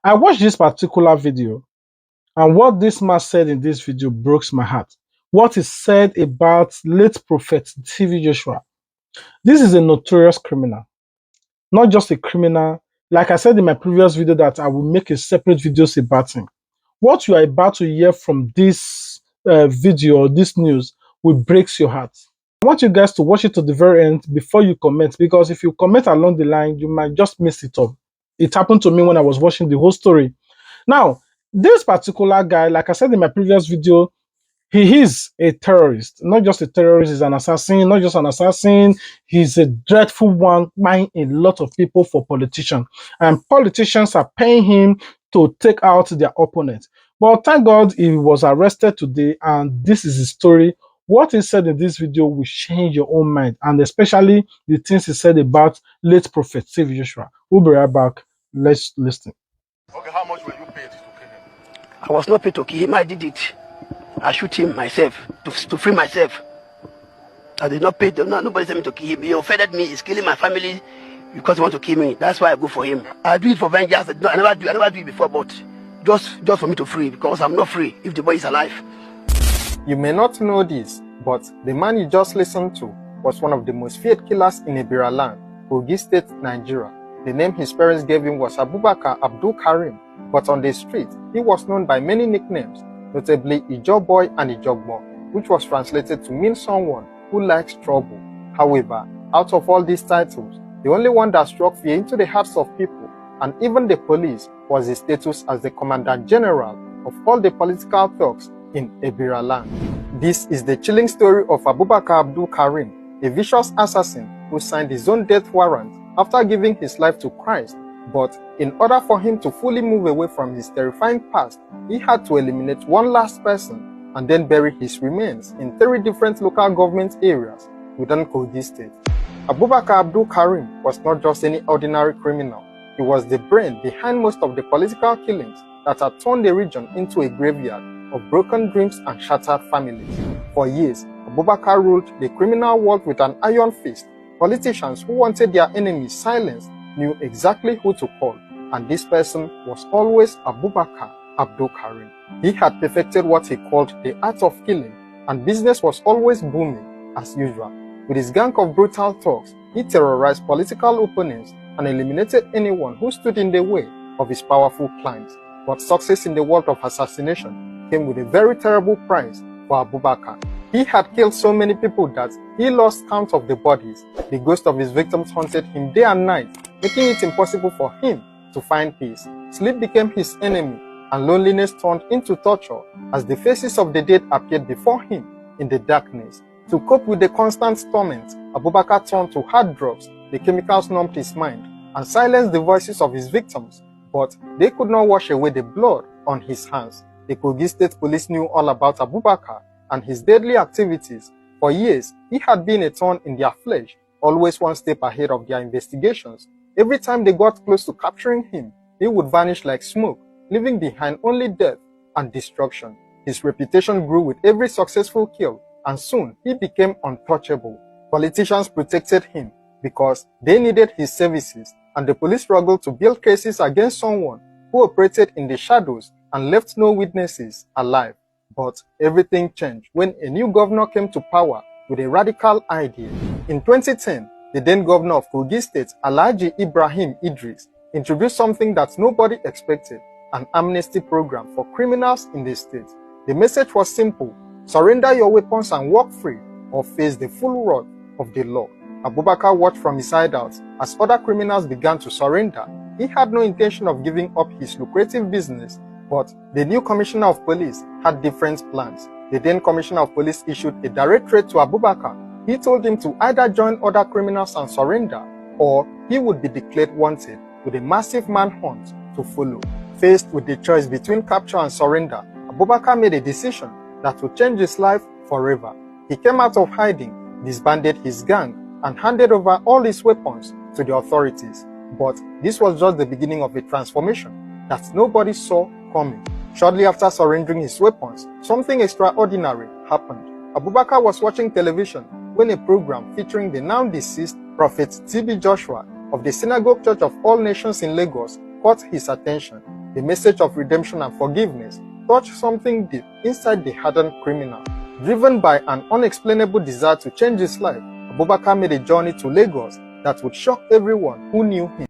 I watched this particular video, and what this man said in this video broke my heart. What he said about late Prophet TV Joshua. This is a notorious criminal, not just a criminal. Like I said in my previous video, that I will make a separate videos about him. What you are about to hear from this video or this news will break your heart. I want you guys to watch it to the very end before you comment, because if you comment along the line, you might just miss it up. It happened to me when I was watching the whole story. Now, this particular guy, like I said in my previous video, he is a terrorist. Not just a terrorist, he's an assassin. Not just an assassin, he's a dreadful one, buying a lot of people for politicians. And politicians are paying him to take out their opponent. But thank God he was arrested today, and this is his story. What he said in this video will change your own mind, and especially the things he said about late Prophet Steve Joshua. We'll be right back. Let's listen. Okay, how much were you paid to kill him? I was not paid to kill him. I did it. I shoot him myself to free myself. I did not pay them. Nobody sent me to kill him. He offended me. He's killing my family because he wants to kill me. That's why I go for him. I do it for vengeance. I never do it before, but just for me to free, because I'm not free if the boy is alive. You may not know this, but the man you just listened to was one of the most feared killers in Ebira land, Kogi State, Nigeria. The name his parents gave him was Abubakar Abdul Karim, but on the street, he was known by many nicknames, notably Ijo Boy and Ijogbo, which was translated to mean someone who likes trouble. However, out of all these titles, the only one that struck fear into the hearts of people, and even the police, was his status as the Commandant General of all the political thugs in Ebira land. This is the chilling story of Abubakar Abdul Karim, a vicious assassin who signed his own death warrant after giving his life to Christ. But in order for him to fully move away from his terrifying past, he had to eliminate one last person and then bury his remains in 3 different local government areas within Kogi State. Abubakar Abdul Karim was not just any ordinary criminal. He was the brain behind most of the political killings that had turned the region into a graveyard of broken dreams and shattered families. For years, Abubakar ruled the criminal world with an iron fist. Politicians who wanted their enemies silenced knew exactly who to call, and this person was always Abubakar Abdul Karim. He had perfected what he called the art of killing, and business was always booming as usual. With his gang of brutal thugs, he terrorized political opponents and eliminated anyone who stood in the way of his powerful plans. But success in the world of assassination came with a very terrible price for Abubakar. He had killed so many people that he lost count of the bodies. The ghosts of his victims haunted him day and night, making it impossible for him to find peace. Sleep became his enemy, and loneliness turned into torture as the faces of the dead appeared before him in the darkness. To cope with the constant torment, Abubakar turned to hard drugs. The chemicals numbed his mind and silenced the voices of his victims, but they could not wash away the blood on his hands. The Kogi State Police knew all about Abubakar and his deadly activities. For years, he had been a thorn in their flesh, always one step ahead of their investigations. Every time they got close to capturing him, he would vanish like smoke, leaving behind only death and destruction. His reputation grew with every successful kill, and soon he became untouchable. Politicians protected him because they needed his services, and the police struggled to build cases against someone who operated in the shadows and left no witnesses alive. But everything changed when a new governor came to power with a radical idea. In 2010, the then governor of Kogi State, Alhaji Ibrahim Idris, introduced something that nobody expected: an amnesty program for criminals in the state. The message was simple: surrender your weapons and walk free, or face the full wrath of the law. Abubakar watched from his hideout as other criminals began to surrender. He had no intention of giving up his lucrative business, but the new commissioner of police had different plans. The then commissioner of police issued a direct threat to Abubakar. He told him to either join other criminals and surrender, or he would be declared wanted, with a massive manhunt to follow. Faced with the choice between capture and surrender, Abubakar made a decision that would change his life forever. He came out of hiding, disbanded his gang, and handed over all his weapons to the authorities. But this was just the beginning of a transformation that nobody saw coming. Shortly after surrendering his weapons, something extraordinary happened. Abubakar was watching television when a program featuring the now deceased Prophet TB Joshua of the Synagogue Church of All Nations in Lagos caught his attention. the message of redemption and forgiveness touched something deep inside the hardened criminal. Driven by an unexplainable desire to change his life, Abubakar made a journey to Lagos that would shock everyone who knew him.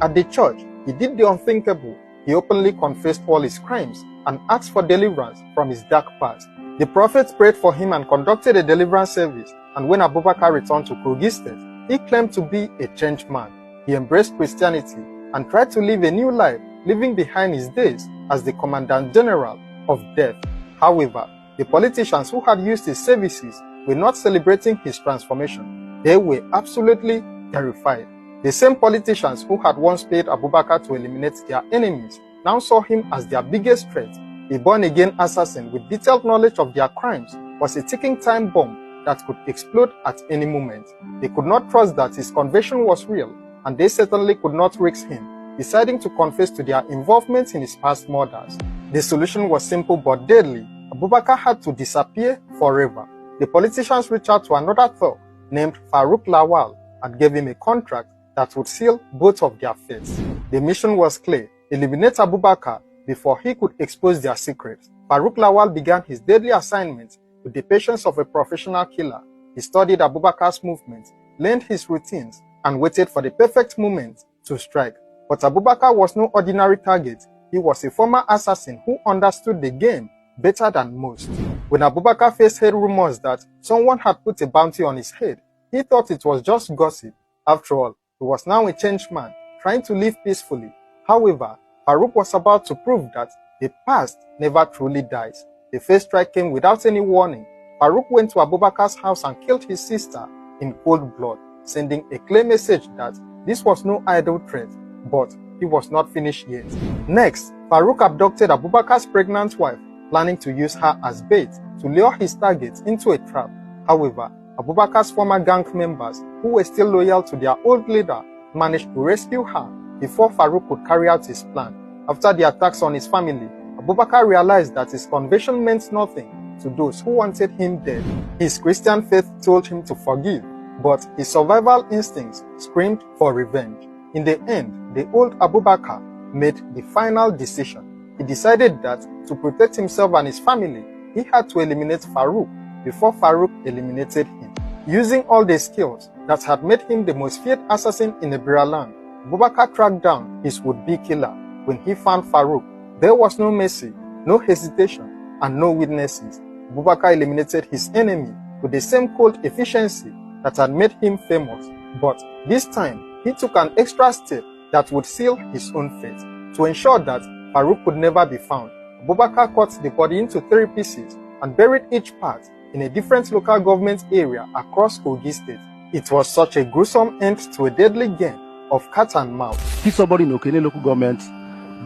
At the church, he did the unthinkable. He openly confessed all his crimes and asked for deliverance from his dark past. The prophets prayed for him and conducted a deliverance service, and when Abubakar returned to Kogi State, he claimed to be a changed man. He embraced Christianity and tried to live a new life, leaving behind his days as the Commandant General of Death. However, the politicians who had used his services were not celebrating his transformation. They were absolutely terrified. The same politicians who had once paid Abubakar to eliminate their enemies now saw him as their biggest threat. A born-again assassin with detailed knowledge of their crimes was a ticking time bomb that could explode at any moment. They could not trust that his conviction was real, and they certainly could not risk him deciding to confess to their involvement in his past murders. The solution was simple but deadly. Abubakar had to disappear forever. The politicians reached out to another thug named Farouk Lawal and gave him a contract that would seal both of their fates. The mission was clear: eliminate Abubakar before he could expose their secrets. Farouk Lawal began his deadly assignment with the patience of a professional killer. He studied Abubakar's movements, learned his routines, and waited for the perfect moment to strike. But Abubakar was no ordinary target. He was a former assassin who understood the game better than most. When Abubakar first heard rumors that someone had put a bounty on his head, he thought it was just gossip. After all, he was now a changed man, trying to live peacefully. However, Farouk was about to prove that the past never truly dies. The first strike came without any warning. Farouk went to Abubakar's house and killed his sister in cold blood, sending a clear message that this was no idle threat, but he was not finished yet. Next, Farouk abducted Abubakar's pregnant wife, planning to use her as bait to lure his target into a trap. However, Abubakar's former gang members, who were still loyal to their old leader, managed to rescue her before Farouk could carry out his plan. After the attacks on his family, Abubakar realized that his conviction meant nothing to those who wanted him dead. His Christian faith told him to forgive, but his survival instincts screamed for revenge. In the end, the old Abubakar made the final decision. He decided that to protect himself and his family, he had to eliminate Farouk before Farouk eliminated him. Using all the skills that had made him the most feared assassin in Ibira land, Abubakar tracked down his would-be killer. When he found Farouk, there was no mercy, no hesitation, and no witnesses. Abubakar eliminated his enemy with the same cold efficiency that had made him famous. But this time, he took an extra step that would seal his own fate. To ensure that Farouk could never be found, Abubakar cut the body into 3 pieces and buried each part in a different local government area across Kogi State. It was such a gruesome end to a deadly game of cat and mouse. Kill somebody in Okene local government,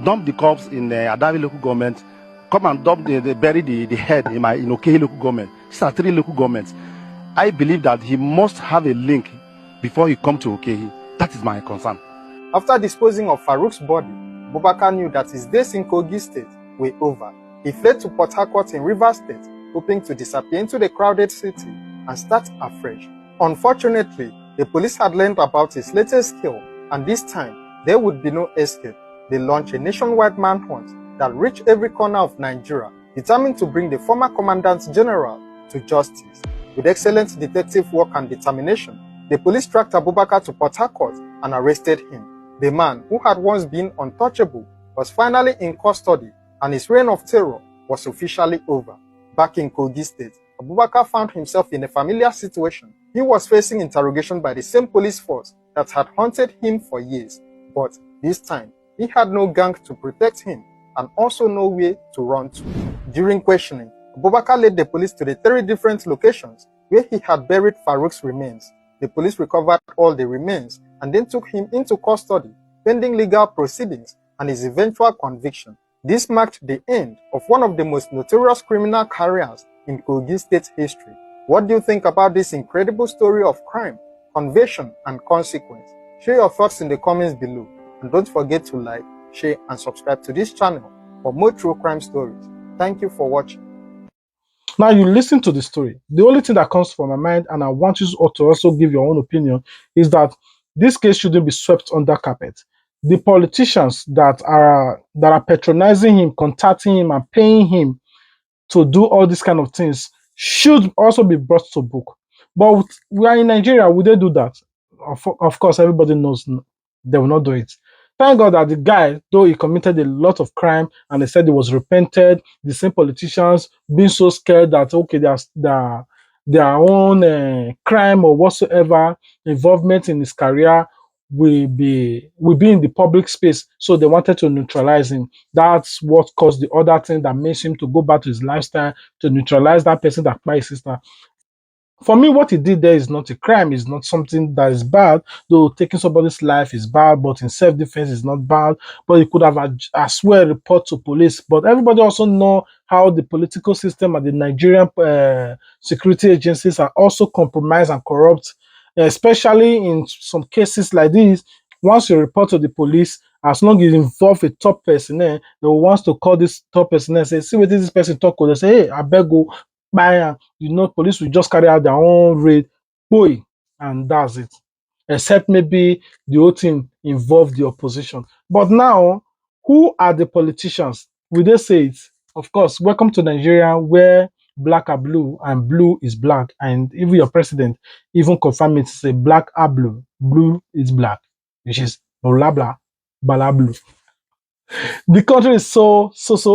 dump the corpse in Adavi local government, come and bury the head in Okene local government. These are 3 local governments. I believe that he must have a link before he come to Okene. That is my concern. After disposing of Farouk's body, Abubakar knew that his days in Kogi State were over. He fled to Port Harcourt in Rivers State, hoping to disappear into the crowded city and start afresh. Unfortunately, the police had learned about his latest skill, and this time, there would be no escape. They launched a nationwide manhunt that reached every corner of Nigeria, determined to bring the former Commandant General to justice. With excellent detective work and determination, the police tracked Abubakar to Port Harcourt and arrested him. The man, who had once been untouchable, was finally in custody, and his reign of terror was officially over. Back in Kogi State, Abubakar found himself in a familiar situation. He was facing interrogation by the same police force that had haunted him for years. But this time, he had no gang to protect him and also no way to run to. During questioning, Abubakar led the police to the 3 different locations where he had buried Farouk's remains. The police recovered all the remains and then took him into custody, pending legal proceedings and his eventual conviction. This marked the end of one of the most notorious criminal careers in Kogi State history. What do you think about this incredible story of crime, conviction, and consequence? Share your thoughts in the comments below, and don't forget to like, share, and subscribe to this channel for more true crime stories. Thank you for watching. Now you listen to the story. The only thing that comes to my mind, and I want you all to also give your own opinion, is that this case shouldn't be swept under carpet. the politicians that are patronizing him, contacting him, and paying him to do all these kind of things should also be brought to book. But we are in Nigeria, would they do that? Of course, everybody knows they will not do it. Thank God that the guy, though he committed a lot of crime and they said he was repented, the same politicians being so scared that, okay, their own crime or whatsoever involvement in his career will be in the public space. So they wanted to neutralize him. That's what caused the other thing that makes him to go back to his lifestyle to neutralize that person that killed his sister. For me, what he did there is not a crime, it's not something that is bad, though taking somebody's life is bad, but in self-defense is not bad. But he could have as well report to police. But everybody also know how the political system and the Nigerian security agencies are also compromised and corrupt, especially in some cases like this. Once you report to the police, as long as you involve a top person, they will want to call this top person and say, see what this person talk. They say, hey, I beg you, buy am. Police will just carry out their own raid, boy, and that's it. Except maybe the whole thing involve the opposition. But now, who are the politicians? Will they say it? Of course, welcome to Nigeria where black are blue and blue is black. And even your president even confirm it, say black are blue, blue is black, which is blah blah, blah blue. The country is so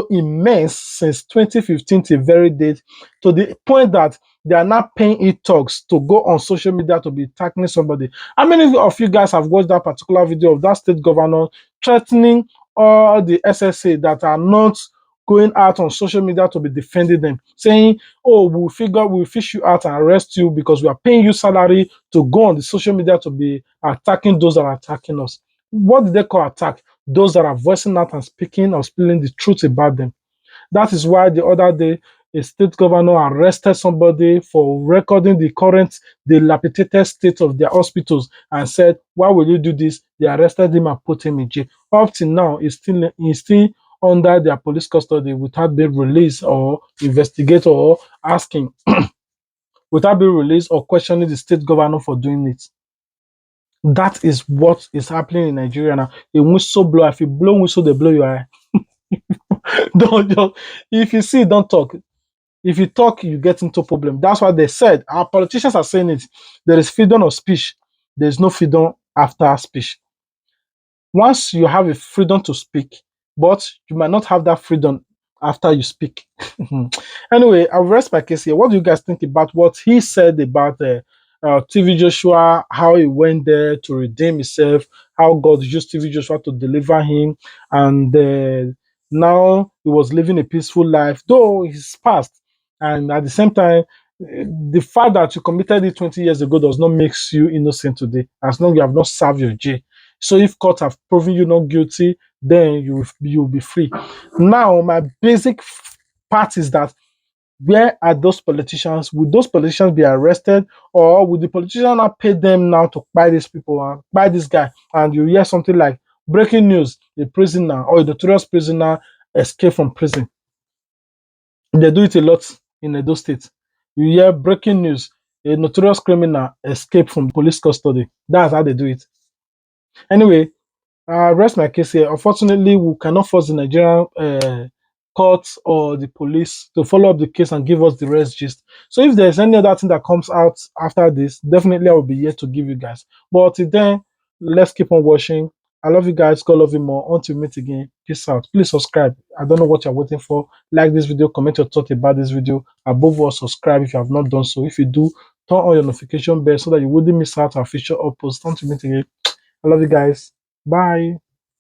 immense since 2015 till very date, to the point that they are now paying e-talks to go on social media to be tackling somebody. How many of you guys have watched that particular video of that state governor threatening all the SSA that are not going out on social media to be defending them, saying, oh, we'll fish you out and arrest you because we are paying you salary to go on the social media to be attacking those that are attacking us. What did they call attack? Those that are voicing out and speaking or spilling the truth about them. That is why the other day, a state governor arrested somebody for recording the current dilapidated state of their hospitals and said, why will you do this? They arrested him and put him in jail. Up till now, he's still under their police custody without being released or investigated or asking, without being released or questioning the state governor for doing it. That is what is happening in Nigeria now. A whistle blow, if you blow whistle, they blow your eye. Don't just, if you see, don't talk. If you talk, you get into problem. That's why they said, our politicians are saying it. There is freedom of speech. There is no freedom after speech. Once you have a freedom to speak, but you might not have that freedom after you speak. Anyway, I'll rest my case here. What do you guys think about what he said about TV Joshua, how he went there to redeem himself, how God used TV Joshua to deliver him, and now he was living a peaceful life, though he's past. And at the same time, the fact that you committed it 20 years ago does not make you innocent today, as long as you have not served your jail. So if court have proven you not guilty, then you'll be free. Now, my basic part is that where are those politicians? Would those politicians be arrested, or would the politician not pay them now to buy these people and buy this guy? And you hear something like breaking news: a prisoner or a notorious prisoner escaped from prison. They do it a lot in Edo State. You hear breaking news: a notorious criminal escaped from police custody. That's how they do it. Anyway, rest my case here. Unfortunately, we cannot force the Nigerian courts or the police to follow up the case and give us the rest gist. So if there's any other thing that comes out after this, definitely I will be here to give you guys. But till then, let's keep on watching. I love you guys. God love you more. Until we meet again. Peace out. Please subscribe. I don't know what you're waiting for. Like this video, comment your thought about this video. Above all, subscribe if you have not done so. If you do, turn on your notification bell so that you wouldn't miss out our future uploads. Until we meet again. I love you guys. Bye.